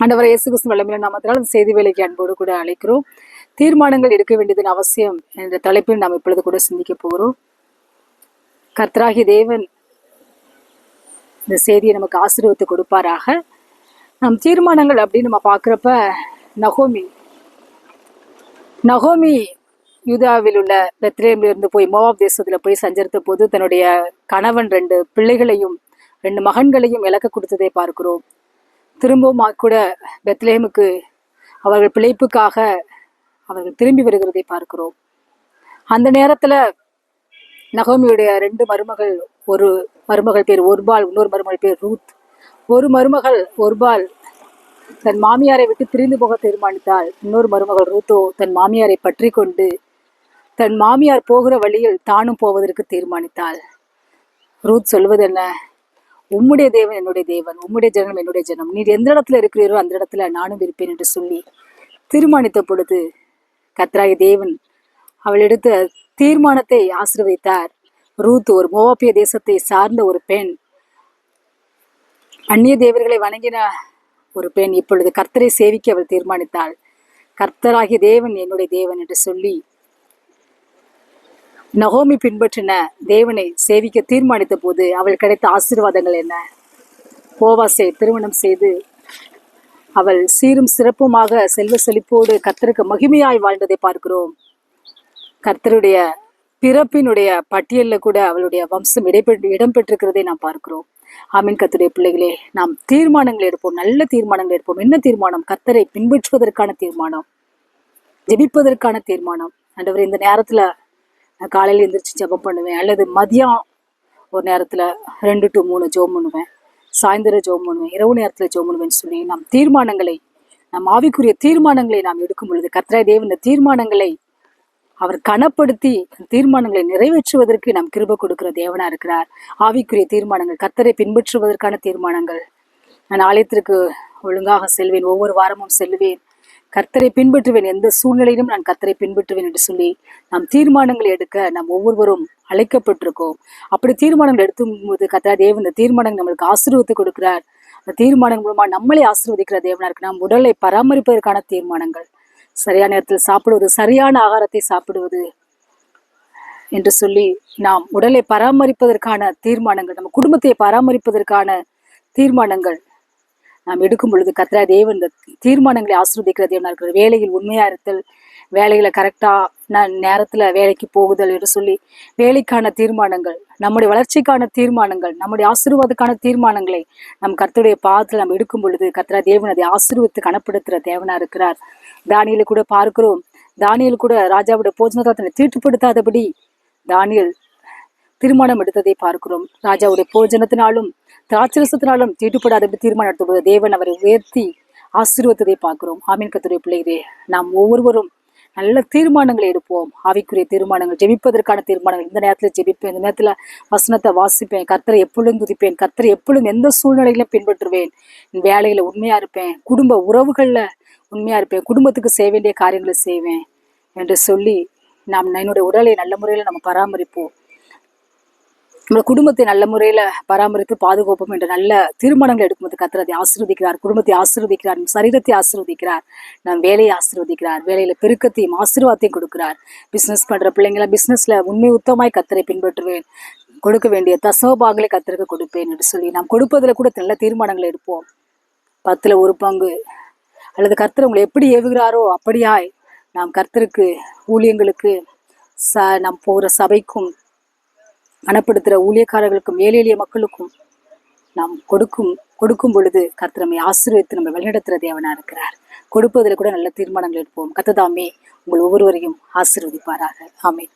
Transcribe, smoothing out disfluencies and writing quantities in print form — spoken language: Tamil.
ஆண்டவர் இயேசு கிறிஸ்து வல்லமையுள்ள நாமத்தினால் அந்த செய்தி வேலைக்கு அன்போடு கூட அழைக்கிறோம். தீர்மானங்கள் எடுக்க வேண்டியதன் அவசியம் என்ற தலைப்பில் நாம் இப்பொழுது கூட சிந்திக்க போகிறோம். கர்த்தராகிய தேவன் இந்த செய்தியை நமக்கு ஆசீர்வதித்து கொடுப்பாராக. நம் தீர்மானங்கள் அப்படின்னு நம்ம பார்க்குறப்ப நகோமி யூதாவில் உள்ள பெத்லேஹேமில் இருந்து போய் மோவாப் தேசத்தில் போய் சஞ்சரித்த போது தன்னுடைய கணவன் 2 பிள்ளைகளையும் 2 மகன்களையும் இழக்க கொடுத்ததை பார்க்கிறோம். திரும்பவும் கூட பெத்லேஹேமுக்கு அவர்கள் பிழைப்புக்காக அவர்கள் திரும்பி வருகிறதை பார்க்கிறோம். அந்த நேரத்தில் நகோமியுடைய 2 மருமகள், ஒரு மருமகள் பேர் ஒர்பால், இன்னொரு மருமகள் பேர் ரூத். ஒரு மருமகள் ஒர்பால் தன் மாமியாரை விட்டு பிரிந்து போக தீர்மானித்தாள். இன்னொரு மருமகள் ரூத்தோ தன் மாமியாரை பற்றி கொண்டு தன் மாமியார் போகிற வழியில் தானும் போவதற்கு தீர்மானித்தாள். ரூத் சொல்வது என்ன? உம்முடைய தேவன் என்னுடைய தேவன், உம்முடைய ஜனம் என்னுடைய ஜனம், நீர் எந்த இடத்துல இருக்கிறீரோ அந்த இடத்துல நானும் இருப்பேன் என்று சொல்லி தீர்மானித்த பொழுது கர்த்தராகிய தேவன் அவள் எடுத்த தீர்மானத்தை ஆசீர்வதித்தார். ரூத் ஒரு மோவாபிய தேசத்தை சார்ந்த ஒரு பெண், அந்நிய தேவர்களை வணங்கின ஒரு பெண். இப்பொழுது கர்த்தரை சேவிக்க அவள் தீர்மானித்தாள். கர்த்தராகிய தேவன் என்னுடைய தேவன் என்று சொல்லி நகோமி பின்பற்றின தேவனை சேவிக்க தீர்மானித்த போது அவள் கிடைத்த ஆசீர்வாதங்கள் என்ன? போவாசை திருமணம் செய்து அவள் சீரும் சிறப்புமாக செல்வ செழிப்போடு கர்த்தருக்கு மகிமையாய் வாழ்ந்ததை பார்க்கிறோம். கர்த்தருடைய பிறப்பினுடைய பட்டியலில் கூட அவளுடைய வம்சம் இடம்பெற்றிருக்கிறதை நாம் பார்க்கிறோம். ஆமீன். கர்த்தருடைய பிள்ளைகளே, நாம் தீர்மானங்கள் எடுப்போம், நல்ல தீர்மானங்கள் எடுப்போம். என்ன தீர்மானம்? கர்த்தரை பின்பற்றுவதற்கான தீர்மானம், ஜெபிப்பதற்கான தீர்மானம். ஆண்டவரே, இந்த நேரத்தில் நான் காலையில் எழுந்திரிச்சு ஜெபம் பண்ணுவேன், அல்லது மதியம் ஒரு நேரத்தில் 2 to 3 ஜெபம் பண்ணுவேன், சாயந்தரம் ஜெபம் பண்ணுவேன், இரவு நேரத்தில் ஜெபம் பண்ணுவேன்னு சொல்லி நாம் தீர்மானங்களை, நம் ஆவிக்குரிய தீர்மானங்களை நாம் எடுக்கும் பொழுது கர்த்தராகிய தேவன் இந்த தீர்மானங்களை அவர் கனப்படுத்தி தீர்மானங்களை நிறைவேற்றுவதற்கு நாம் கிருபை கொடுக்கிற தேவனா இருக்கிறார். ஆவிக்குரிய தீர்மானங்கள், கர்த்தரை பின்பற்றுவதற்கான தீர்மானங்கள். நான் ஆலயத்திற்கு ஒழுங்காக செல்வேன், ஒவ்வொரு வாரமும் செல்வேன், கர்த்தரை பின்பற்றுவேன், எந்த சூழ்நிலையிலும் நான் கர்த்தரை பின்பற்றுவேன் என்று சொல்லி நாம் தீர்மானங்களை எடுக்க நாம் ஒவ்வொருவரும் அழைக்கப்பட்டிருக்கோம். அப்படி தீர்மானங்கள் எடுத்தும் போது கர்த்தராகிய தேவன் இந்த தீர்மானங்கள் நம்மளுக்கு ஆசீர்வதித்து கொடுக்கிறார். அந்த தீர்மானங்கள் மூலமா நம்மளை ஆசீர்வதிக்கிற தேவனா இருக்கு. நாம் உடலை பராமரிப்பதற்கான தீர்மானங்கள், சரியான நேரத்தில் சாப்பிடுவது, சரியான ஆகாரத்தை சாப்பிடுவது என்று சொல்லி நாம் உடலை பராமரிப்பதற்கான தீர்மானங்கள், நம்ம குடும்பத்தை பராமரிப்பதற்கான தீர்மானங்கள் நாம் எடுக்கும் பொழுது கர்த்தராகிய தேவன் இந்த தீர்மானங்களை ஆசீர்வதிக்கிற தேவனா இருக்கிற. வேலையில் உண்மையா இருத்தல், வேலையில கரெக்டான நேரத்துல வேலைக்கு போகுதல் என்று சொல்லி வேலைக்கான தீர்மானங்கள், நம்முடைய வளர்ச்சிக்கான தீர்மானங்கள், நம்முடைய ஆசீர்வாதக்கான தீர்மானங்களை நம் கர்த்தருடைய பாதத்தில் நாம் எடுக்கும் பொழுது கர்த்தராகிய தேவன் அதை ஆசீர்வதித்து கனப்படுத்துகிற தேவனா இருக்கிறார். தானியேலை கூட பார்க்கிறோம். தானியேல் கூட ராஜாவுடைய போஜனத்தை தன்னை தீட்டுப்படுத்தாதபடி தானியேல் தீர்மானம் எடுத்ததை பார்க்கிறோம். ராஜாவுடைய போஜனத்தினாலும் திராட்சரசத்தினாலும் தீட்டுப்படாதபடி தீர்மானம் எடுத்தபோது தேவன் அவரை உயர்த்தி ஆசீர்வதித்ததை பார்க்கிறோம். ஆமீன். கர்த்தருடைய பிள்ளைகளே, நாம் ஒவ்வொருவரும் நல்ல தீர்மானங்களை எடுப்போம். ஆவிக்குரிய தீர்மானங்கள், ஜெபிப்பதற்கான தீர்மானங்கள். இந்த நேரத்தில் ஜெபிப்பேன், இந்த நேரத்தில் வசனத்தை வாசிப்பேன், கர்த்தரை எப்பொழுதும் துதிப்பேன், கர்த்தரை எப்பொழுதும் எந்த சூழ்நிலையிலும் பின்பற்றுவேன், வேலையில உண்மையா இருப்பேன், குடும்ப உறவுகள்ல உண்மையா இருப்பேன், குடும்பத்துக்கு செய்ய வேண்டிய காரியங்களை செய்வேன் என்று சொல்லி நாம் என்னுடைய உடலை நல்ல முறையில் நம்ம பராமரிப்போம், நம்ம குடும்பத்தை நல்ல முறையில பராமரித்து பாதுகாப்போம் என்ற நல்ல தீர்மானங்கள் எடுக்கும்போது கர்த்தர் அதை ஆசீர்வதிக்கிறார். குடும்பத்தை ஆசீர்வதிக்கிறார், சரீரத்தை ஆசீர்வதிக்கிறார், நம் வேலையை ஆசீர்வதிக்கிறார், வேலையில பெருக்கத்தையும் ஆசீர்வாதத்தையும் கொடுக்கிறார். பிசினஸ் பண்ற பிள்ளைங்களை பிசினஸ்ல உண்மை உத்தமாய் கர்த்தரை பின்பற்றுவேன், கொடுக்க வேண்டிய தசமபாகங்களை கர்த்தருக்கு கொடுப்பேன் என்று சொல்லி நாம் கொடுப்பதில் கூட நல்ல தீர்மானங்களை எடுப்போம். 10ல் 1 பங்கு அல்லது கர்த்தர் உங்களை எப்படி ஏவுகிறாரோ அப்படியாய் நாம் கர்த்தருக்கு, ஊழியங்களுக்கு, நாம் போகிற சபைக்கும், கனப்படுத்துகிற ஊழியக்காரர்களுக்கும், ஏழை எளிய மக்களுக்கும் நாம் கொடுக்கும் பொழுது கர்த்தர் நம்மை ஆசீர்வதித்து நம்ம வழிநடத்துகிற தேவனா இருக்கிறார். கொடுப்பதில் கூட நல்ல தீர்மானங்கள் எடுப்போம். கர்த்தர் தாமே உங்கள் ஒவ்வொருவரையும் ஆசீர்வதிப்பாராக. ஆமென்.